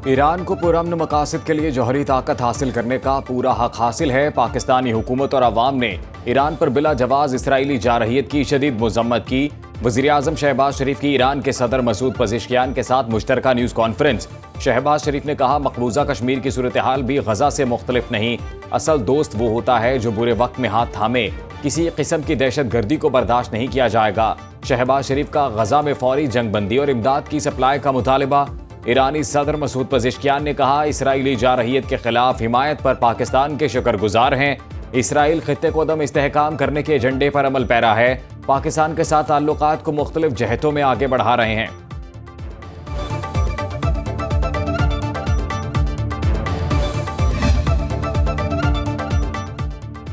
Iran को पुरअमन मकासद के लिए जौहरी ताकत हासिल करने का पूरा हक हासिल है। पाकिस्तानी हुकूमत और अवाम ने ईरान पर बिला जवाज इसराइली जारहियत की शदीद मजम्मत की। वज़ीर-ए-आज़म शहबाज शरीफ की ईरान के सदर मसूद पज़ेश्कियान के साथ मुश्तरका न्यूज़ कॉन्फ्रेंस। शहबाज शरीफ ने कहा, मकबूजा कश्मीर की सूरत हाल भी गजा से मुख्तलिफ नहीं। असल दोस्त वो होता है जो बुरे वक्त में हाथ थामे। किसी किस्म की दहशत गर्दी को बर्दाश्त नहीं किया जाएगा। शहबाज शरीफ का गजा में फौरी जंगबंदी और इमदाद की सप्लाई का मुतालबा। ईरानी सदर मसूद पज़ेश्कियान ने कहा, इसराइली जारहियत के खिलाफ हिमायत पर पाकिस्तान के शुक्रगुजार हैं। इसराइल खित्ते को दम इस्तेहकाम करने के एजेंडे पर अमल पैरा है। पाकिस्तान के साथ ताल्लुकात को मुख्तलिफ जहतों में आगे बढ़ा रहे हैं।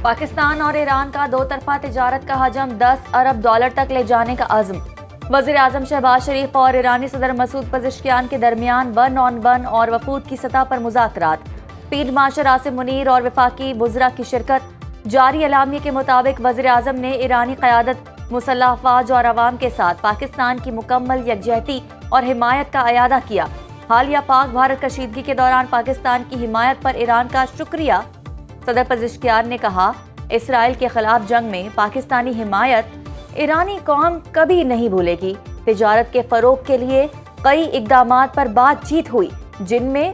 पाकिस्तान और ईरान का दो तरफा तिजारत का हजम 10 अरब डॉलर तक ले जाने का अज़्म। वज़ीर-ए-आज़म शहबाज शरीफ और ईरानी सदर मसूद पज़ेश्कियान के दरमियान 1 ऑन 1 और वफूद की सतह पर मुज़ाकरात। फील्ड मार्शल आसिम मुनीर और वफाकी वुज़रा की शिरकत। जारी एलामिया के मुताबिक वज़ीर-ए-आज़म ने ईरानी क़यादत, मुसल्लह अफ़वाज और अवाम के साथ पाकिस्तान की मुकम्मल यकजहती और हिमायत का अयादा किया। हालिया पाक भारत कशीदगी के दौरान पाकिस्तान की हिमायत पर ईरान का शुक्रिया। सदर पज़ेश्कियान ने कहा, इसराइल के खिलाफ जंग में पाकिस्तानी हिमायत ईरानी कौम कभी नहीं भूलेगी। तिजारत के फरोग के लिए कई इक़दामात पर बातचीत हुई, जिनमें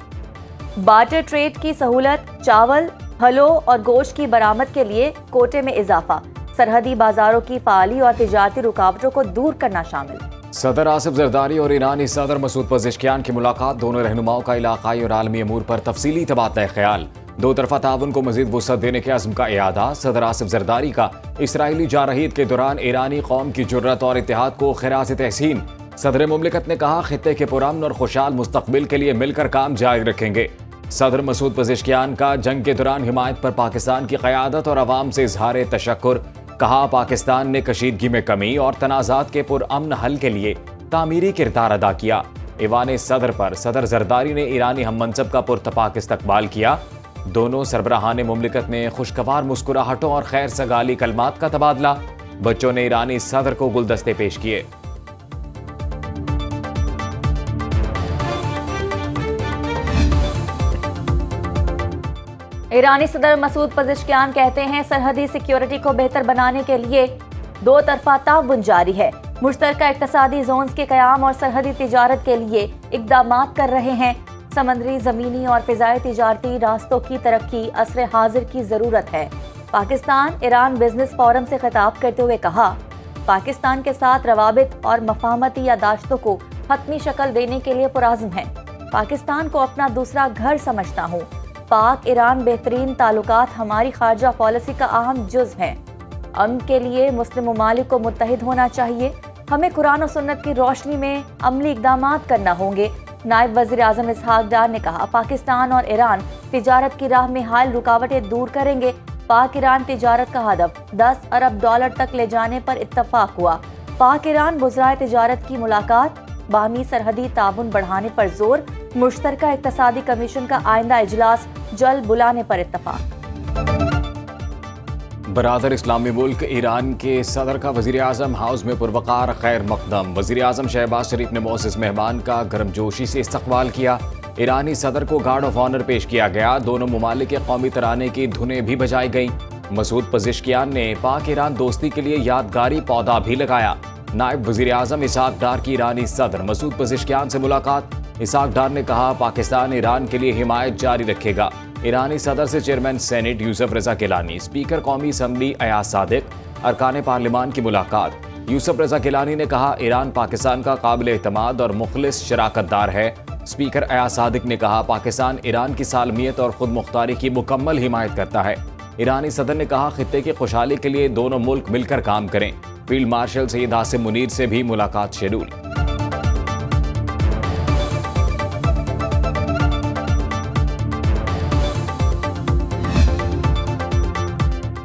बार्टर ट्रेड की सहूलत, चावल, फलों और गोश्त की बरामद के लिए कोटे में इजाफा, सरहदी बाजारों की फ़ाली और तिजारती रुकावटों को दूर करना शामिल। सदर आसिफ जरदारी और ईरानी सदर मसूद पज़ेश्कियान की मुलाकात। दोनों रहनुमाओं का इलाकाई और आलमी अमूर पर तफसीली तबादला ख्याल। दो तरफा ताउन को मजीद वुसअत देने के अज़्म का इयादा। सदर आसिफ जरदारी का इसराइली जारहियत के दौरान ईरानी कौम की जुर्रत और इत्तेहाद को खिराज तहसीन। सदर मुमलिकत ने कहा, खित्ते के पुरअमन और खुशहाल मुस्तकबिल के लिए मिलकर काम जारी रखेंगे। सदर मसूद पज़ेश्कियान का जंग के दौरान हिमायत पर पाकिस्तान की क़यादत और अवाम से इजहार तशक्कुर। कहा, पाकिस्तान ने कशीदगी में कमी और तनाज़ात के पुरअमन हल के लिए तामीरी किरदार अदा किया। ईवान सदर पर सदर जरदारी ने ईरानी हम मनसब का पुरतपाक इस्तकबाल किया। दोनों सरबराहान मुमलिकत में खुशगवार मुस्कुराहटों और खैर सगाली कलमात का तबादला। बच्चों ने ईरानी सदर को गुलदस्ते पेश किए। ईरानी सदर मसूद पज़ेश्कियान कहते हैं, सरहदी सिक्योरिटी को बेहतर बनाने के लिए दो तरफा ताउन जारी है। मुश्तरका इक़्तिसादी जोन्स के क़याम और सरहदी तिजारत के लिए इक़दामात कर रहे हैं। समंदरी, ज़मीनी और फ़िज़ाई तिजारती रास्तों की तरक्की असर हाजिर की ज़रूरत है। पाकिस्तान ईरान बिजनेस फोरम से खिताब करते हुए कहा, पाकिस्तान के साथ रवाबित और मफाहमती यादाश्तों को हतमी शक्ल देने के लिए पुरअज़्म है। पाकिस्तान को अपना दूसरा घर समझता हूँ। पाक ईरान बेहतरीन ताल्लुकात हमारी खारजा पॉलिसी का अहम जुज़ हैं। अमन के लिए मुस्लिम ममालिक को मुत्तहिद होना चाहिए। हमें कुरान और सुन्नत की रोशनी में अमली इक़दामात करना होंगे। नायब वज़ीर-ए-आज़म इसहाक डार ने कहा, पाकिस्तान और ईरान तिजारत की राह में हाल रुकावटें दूर करेंगे। पाक ईरान तिजारत का हदफ 10 अरब डॉलर तक ले जाने पर इत्तफाक हुआ। पाक ईरान वज़राए तिजारत की मुलाकात, बाहमी सरहदी ताउन बढ़ाने पर जोर। मुश्तरका इक़्तिसादी कमीशन का आइंदा इजलास जल्द बुलाने पर इत्तफाक। बरादर इस्लामी मुल्क ईरान के सदर का वज़ीर-ए-आज़म हाउस में पुरवकार खैर मकदम। वज़ीर-ए-आज़म शहबाज शरीफ ने मोअज़्ज़ज़ मेहमान का गर्मजोशी से इस्तकबाल किया। ईरानी सदर को गार्ड ऑफ ऑनर पेश किया गया। दोनों ममालिक के कौमी तराने की धुनें भी बजाई गईं। मसूद पज़ेश्कियान ने पाक ईरान दोस्ती के लिए यादगारी पौधा भी लगाया। नायब वज़ीर-ए-आज़म इसहाक डार की ईरानी सदर मसूद पज़ेश्कियान से मुलाकात। इसहाक डार ने कहा, पाकिस्तान ईरान के लिए हिमायत जारी रखेगा। ईरानी सदर से चेयरमैन सेनेट यूसुफ रज़ा गिलानी, स्पीकर कौमी असम्बली अयाज सादिक, अरकान पार्लिमान की मुलाकात। यूसुफ रज़ा गिलानी ने कहा, ईरान पाकिस्तान का काबिल एतमाद और मुखलिस शराकतदार है। स्पीकर अयाज सादिक ने कहा, पाकिस्तान ईरान की सालमियत और खुद मुख्तारी की मुकम्मल हिमायत करता है। ईरानी सदर ने कहा, खित्ते की खुशहाली के लिए दोनों मुल्क मिलकर काम करें। फील्ड मार्शल सैयद आसिम मुनीर से भी मुलाकात शेड्यूल।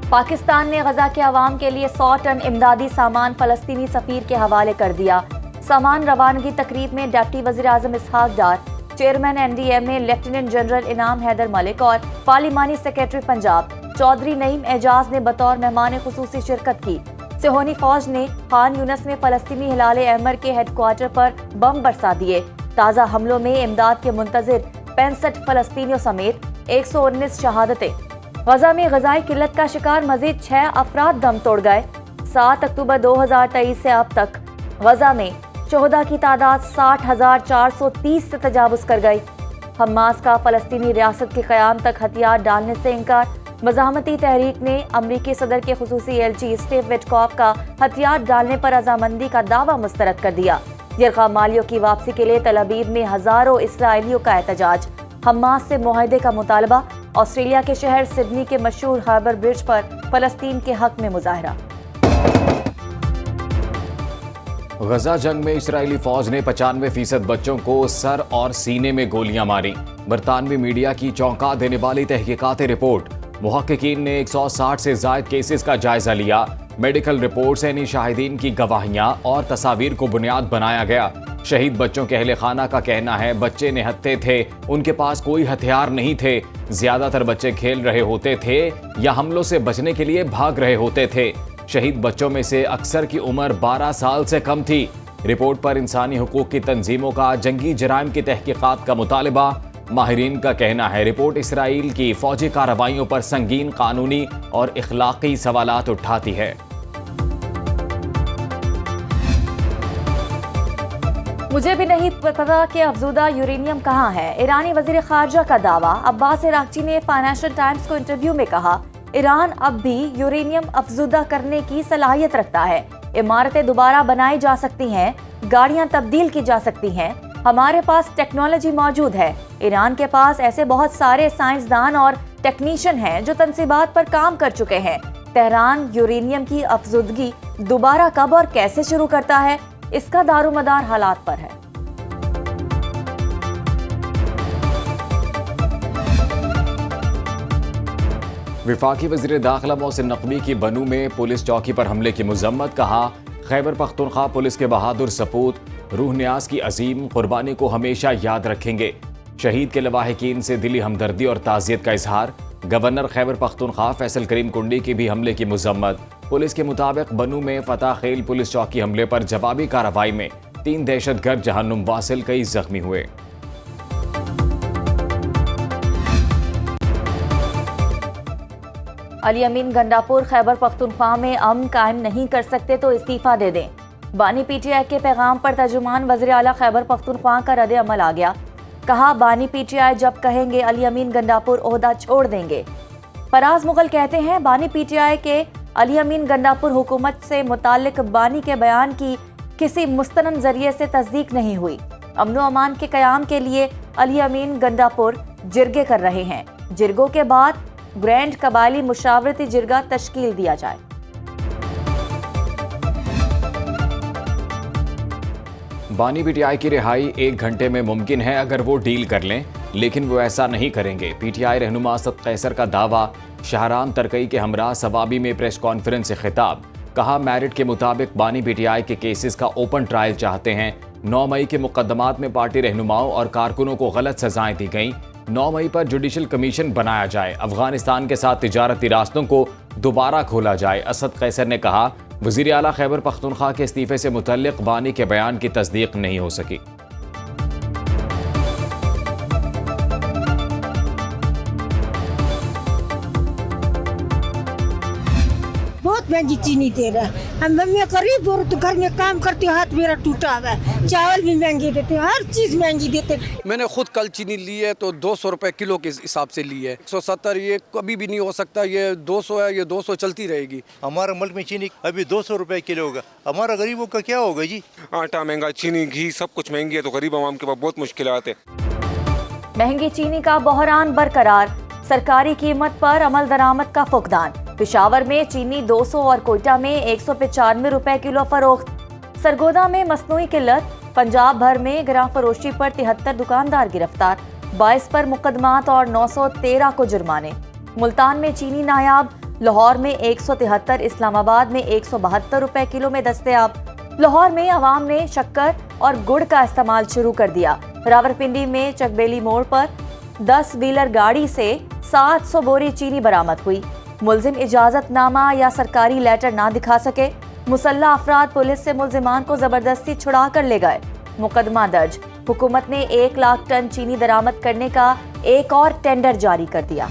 पाकिस्तान ने गजा के अवाम के लिए 100 टन इमदादी सामान फ़लस्तीनी सफ़ीर के हवाले कर दिया। सामान रवानगी तकरीब में डिप्टी वज़ीर-ए-आज़म इसहाक डार, चेयरमैन NDMA लेफ्टिनेंट जनरल इनाम हैदर मलिक और पार्लिमानी सेक्रेटरी पंजाब चौधरी नईम एजाज ने बतौर मेहमान खुसूसी शिरकत की। सिहोनी फौज ने खान यूनस में फ़लस्तीनी हिलाल अहमर के हेडक्वार्टर पर बम बरसा दिए। ताज़ा हमलों में इमदाद के मुंतज़िर 65 फलस्तीनियों समेत 119 शहादतें। गजा में गजाई किल्लत का शिकार मजीद 6 अफराद दम तोड़ गए। 7 अक्टूबर 2023 से अब तक गजा में शोहदा की तादाद 60,430 से तजावुज कर गई। हमास का फलस्तीनी रियासत के क़याम तक हथियार डालने से इनकार। मज़ाहमती तहरीक ने अमरीकी सदर के खुसूसी एलची स्टीव विटकॉफ का हथियार डालने पर रजामंदी का दावा मुस्तरद कर दिया। यरग़ा मालियों की वापसी के लिए तल अवीव में हजारों इसराइलियों का एहतजाज। हमास से मुआहदे का मुतालबा। ऑस्ट्रेलिया के शहर सिडनी के मशहूर हार्बर ब्रिज पर फलस्तीन के हक में मुजाहरा। गजा जंग में इजरायली फौज ने 95% बच्चों को सर और सीने में गोलियां मारी। बरतानवी मीडिया की चौंका देने वाली तहकीकाती रिपोर्ट। मुहक्किकीन ने 160 से ज़ायद केसेस का जायजा लिया। मेडिकल रिपोर्ट से यानी शाहिदीन की गवाहियां और तस्वीर को बुनियाद बनाया गया। शहीद बच्चों के अहले खाना का कहना है बच्चे निहत्थे थे, उनके पास कोई हथियार नहीं थे। ज्यादातर बच्चे खेल रहे होते थे या हमलों से बचने के लिए भाग रहे होते थे। शहीद बच्चों में से अक्सर की उम्र 12 साल से कम थी। रिपोर्ट पर इंसानी हुकूक की तंजीमों का जंगी जराइम की तहकीकात का मुतालबा। माहिरीन का कहना है रिपोर्ट इसराइल की फौजी कार्रवाइयों पर संगीन कानूनी और इखलाकी सवालात उठाती है। मुझे भी नहीं पता कि अफजूदा यूरेनियम कहाँ है। ईरानी वजीर खारजा का दावा। अब्बास इराक्ची ने फाइनेंशियल टाइम्स को इंटरव्यू में कहा ईरान अब भी यूरेनियम अफजूदा करने की सलाहियत रखता है। इमारतें दोबारा बनाई जा सकती हैं, गाड़ियां तब्दील की जा सकती हैं, हमारे पास टेक्नोलॉजी मौजूद है। ईरान के पास ऐसे बहुत सारे साइंसदान और टेक्नीशियन हैं जो तंसीबात पर काम कर चुके हैं। तेहरान यूरेनियम की अफजूदगी दोबारा कब और कैसे शुरू करता है, इसका दारोमदार हालात पर है। विफाकी वज़ीर दाखिला मोहसिन नकवी की बनू में पुलिस चौकी पर हमले की मजम्मत। कहा खैबर पख्तूनख्वा पुलिस के बहादुर सपूत रूह न्याज की अजीम कुर्बानी को हमेशा याद रखेंगे। शहीद के लवाहिकीन से दिली हमदर्दी और ताज़ियत का इजहार। गवर्नर खैबर पख्तूनख्वा फैसल करीम कुंडी की भी हमले की मजम्मत। पुलिस के मुताबिक बनू में फतह खेल पुलिस चौकी हमले पर जवाबी कार्रवाई में 3 दहशतगर्द जहन्नुम वासिल कई जख्मी हुए। अली अमीन गंडापुर खैबर पख्तूनख्वा में अमन कायम नहीं कर सकते तो इस्तीफा दे दें। बानी पीटीआई के पैगाम पर तर्जुमान वज़ीर आला खैबर पख्तूनख्वा का रद्द अमल आ गया। कहा बानी पीटीआई जब कहेंगे अली अमीन गंडापुर ओहदा छोड़ देंगे। फराज मुगल कहते हैं बानी पीटीआई के अली अमीन गंडापुर हुकूमत से मुताल्लिक बानी के बयान की किसी मुस्तनद जरिए से तस्दीक नहीं हुई। अमन व अमान के क़याम के लिए अली अमीन गंडापुर जिरगे कर रहे हैं। जिरगों के बाद ग्रैंड कबायली मुशावरती जिरगा तश्कील दिया जाए। बानी पीटीआई की रिहाई 1 घंटे में मुमकिन है अगर वो डील कर लें, लेकिन वो ऐसा नहीं करेंगे। पीटीआई रहनुमा असद कैसर का दावा। शाहराम तरकई के हमरा सवाबी में प्रेस कॉन्फ्रेंस से खिताब। कहा मेरिट के मुताबिक बानी पीटीआई के केसेस का ओपन ट्रायल चाहते हैं। 9 मई के मुकदमात में पार्टी रहनुमाओं और कारकुनों को गलत सजाएं दी गईं। 9 मई पर जुडिशल कमीशन बनाया जाए। अफगानिस्तान के साथ तिजारती रास्तों को दोबारा खोला जाए। असद कैसर ने कहा वज़ीर आला खैबर पख्तूनख्वा के इस्तीफे से मुतल्लिक बानी के बयान की तस्दीक नहीं हो सकी। बहुत महंगी चीनी दे रहा है। मैं गरीब औरत तो घर में काम करती हूँ, हाथ मेरा टूटा हुआ है। चावल भी महंगे देते हैं, हर चीज महंगी देते हैं। मैंने खुद कल चीनी ली है तो 200 रुपए किलो के हिसाब से ली है। 170 ये कभी भी नहीं हो सकता। ये 200 है, ये 200 चलती रहेगी। हमारे मुल्क में चीनी अभी 200 रुपए किलो होगा। हमारा गरीबों का क्या होगा जी? आटा महंगा, चीनी, घी सब कुछ महंगी है तो गरीब आवाम के पास बहुत मुश्किलात है। महंगी चीनी का बहरान बरकरार। सरकारी कीमत पर अमल दरामद का फुकदान। पेशावर में चीनी 200 और कोयटा में 195 रुपए किलो फरोख्त। सरगोदा में मसनूई किल्लत। पंजाब भर में गिरां फरोशी पर 73 दुकानदार गिरफ्तार। 22 पर मुकदमात और 913 को जुर्माने। मुल्तान में चीनी नायाब। लाहौर में 173, इस्लामाबाद में 172 रुपए किलो में दस्तयाब। लाहौर में अवाम ने शक्कर और गुड़ का इस्तेमाल शुरू कर दिया। रावलपिंडी में चकबेली मोड़ पर 10 व्हीलर गाड़ी से 700 बोरी चीनी बरामद हुई। मुलजिम इजाजतनामा या सरकारी लेटर ना दिखा सके। मुसल्ला अफराद पुलिस से मुलजिमान को जबरदस्ती छुड़ा कर ले गए। मुकदमा दर्ज। हुकूमत ने 1 लाख टन चीनी दरामद करने का एक और टेंडर जारी कर दिया।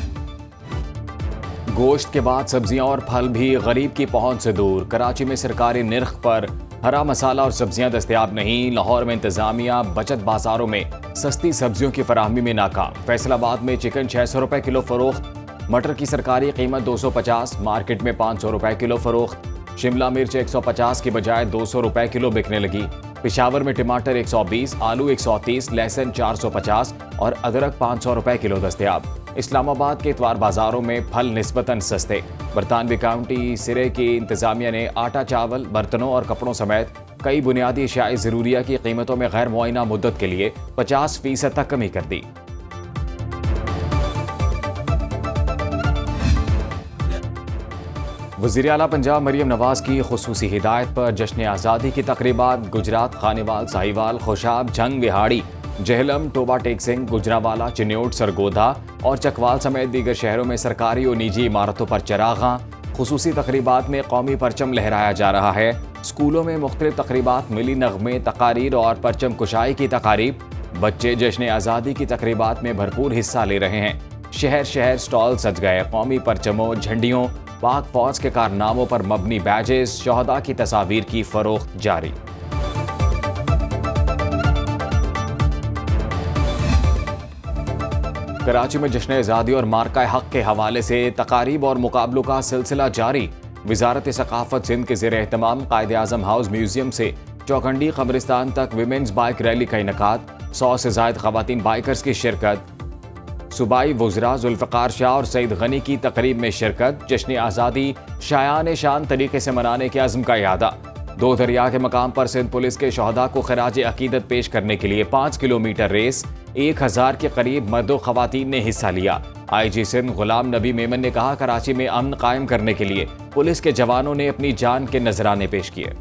गोश्त के बाद सब्जियां और फल भी गरीब की पहुंच से दूर। कराची में सरकारी निर्ख पर हरा मसाला और सब्जियां दस्तयाब नहीं। लाहौर में इंतजामिया बचत बाजारों में सस्ती सब्जियों की फराहमी में नाकाम। फैसलाबाद में चिकन 600 रुपए किलो फरोख्त। मटर की सरकारी कीमत 250, मार्केट में 500 रुपए किलो फरोख्त। शिमला मिर्च 150 की बजाय 200 रुपए किलो बिकने लगी। पेशावर में टमाटर 120, आलू 130, लहसुन 450 और अदरक 500 रुपए किलो दस्तयाब। इस्लामाबाद के इतवार बाजारों में फल निस्बतन सस्ते। बरतानवी काउंटी सिरे की इंतजामिया ने आटा, चावल, बर्तनों और कपड़ों समेत कई बुनियादी अशियाए ज़रूरिया की कीमतों में गैर मुआयना मुद्दत के लिए 50% तक कमी कर दी। वज़ीर आला पंजाब मरियम नवाज की खुसूसी हिदायत पर जश्न आज़ादी की तकरीबात गुजरात, खानेवाल, साहिवाल, खुशाब, झंग, विहाड़ी, जहलम, टोबा टेक सिंह, गुजरावाला, चिन्योट, सरगोधा और चकवाल समेत दीगर शहरों में सरकारी और निजी इमारतों पर चरागां। खुसूसी तकरीबात में कौमी परचम लहराया जा रहा है। स्कूलों में मुख्तलिफ तकरीबात, मिली नगमे, तकारीर और परचम कुशाई की तकारीब। बच्चे जश्न आज़ादी की तकरीबात में भरपूर हिस्सा ले रहे हैं। शहर शहर स्टॉल सज गए। कौमी परचमों, झंडियों, पाक फौज के कारनामों पर मबनी बैजेस, शहदा की तस्वीर की फरोख्त जारी। कराची में जश्न आज़ादी और मार्का हक के हवाले से तकारीब और मुकाबलों का सिलसिला जारी। वजारत सकाफत सिंध के ज़ेर एहतमाम कायदे आज़म हाउस म्यूजियम से चौखंडी कब्रिस्तान तक विमेंस बाइक रैली का इनेकाद। 100 से ज़ायद ख़वातीन बाइकर्स की शिरकत। सूबाई वज़रा जुल्फ़िकार शाह और सईद गनी की तकरीब में शिरकत। जश्न आज़ादी शायान शान तरीके से मनाने के अज़्म का यादा। 2 दरिया के मकाम पर सिंध पुलिस के शहदा को खराज अकीदत पेश करने के लिए 5 किलोमीटर रेस। 1000 के करीब मर्दों ख़वातीन ने हिस्सा लिया। IG सिंध गुलाम नबी मेमन ने कहा, कराची में अमन कायम करने के लिए पुलिस के जवानों ने अपनी जान के नजराने पेश किए।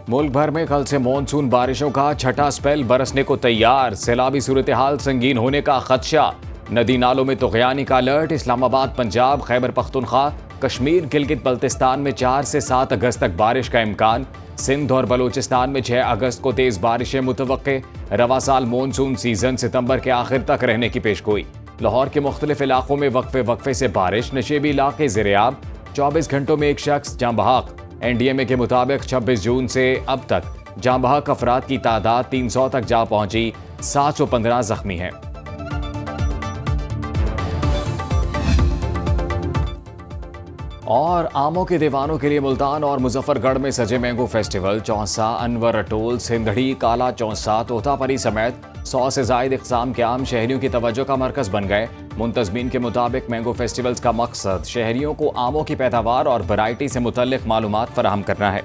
मुल्क भर में कल से मॉनसून बारिशों का छठा स्पेल बरसने को तैयार। सैलाबी सूरत हाल संगीन होने का खदशा। नदी नालों में तुग़यानी का अलर्ट। इस्लामाबाद, पंजाब, खैबर पख्तूनख्वा, कश्मीर, गिलगित बल्तिस्तान में 4 से 7 अगस्त तक बारिश का इम्कान। सिंध और बलूचिस्तान में 6 अगस्त को तेज बारिशें मुतवक्के। रवा साल मॉनसून सीजन सितंबर के आखिर तक रहने की पेशगोई। लाहौर के मुख्तलिफ इलाकों में वक्फे वक्फे से बारिश। नशेबी इलाके ज़ेर-ए-आब। 24 घंटों में 1 शख्स जाँ बहक। NDMA के मुताबिक 26 जून से अब तक जाँ बहक अफराद की तादाद 300 तक जा पहुंची। 715 जख्मी हैं। और आमों के दीवानों के लिए मुल्तान और मुजफ्फरगढ़ में सजे मैंगो फेस्टिवल। चौंसा, अनवर अटोल, सिंधड़ी, काला चौंसा, तोतापरी समेत 100 से ज़ायद इक़साम के आम शहरियों की तवज्जो का मरकज़ बन गए। मुंतज़मीन के मुताबिक मैंगो फेस्टिवल्स का मकसद शहरियों को आमों की पैदावार और वैरायटी से मुतल्लिक़ मालूमात फराहम करना है।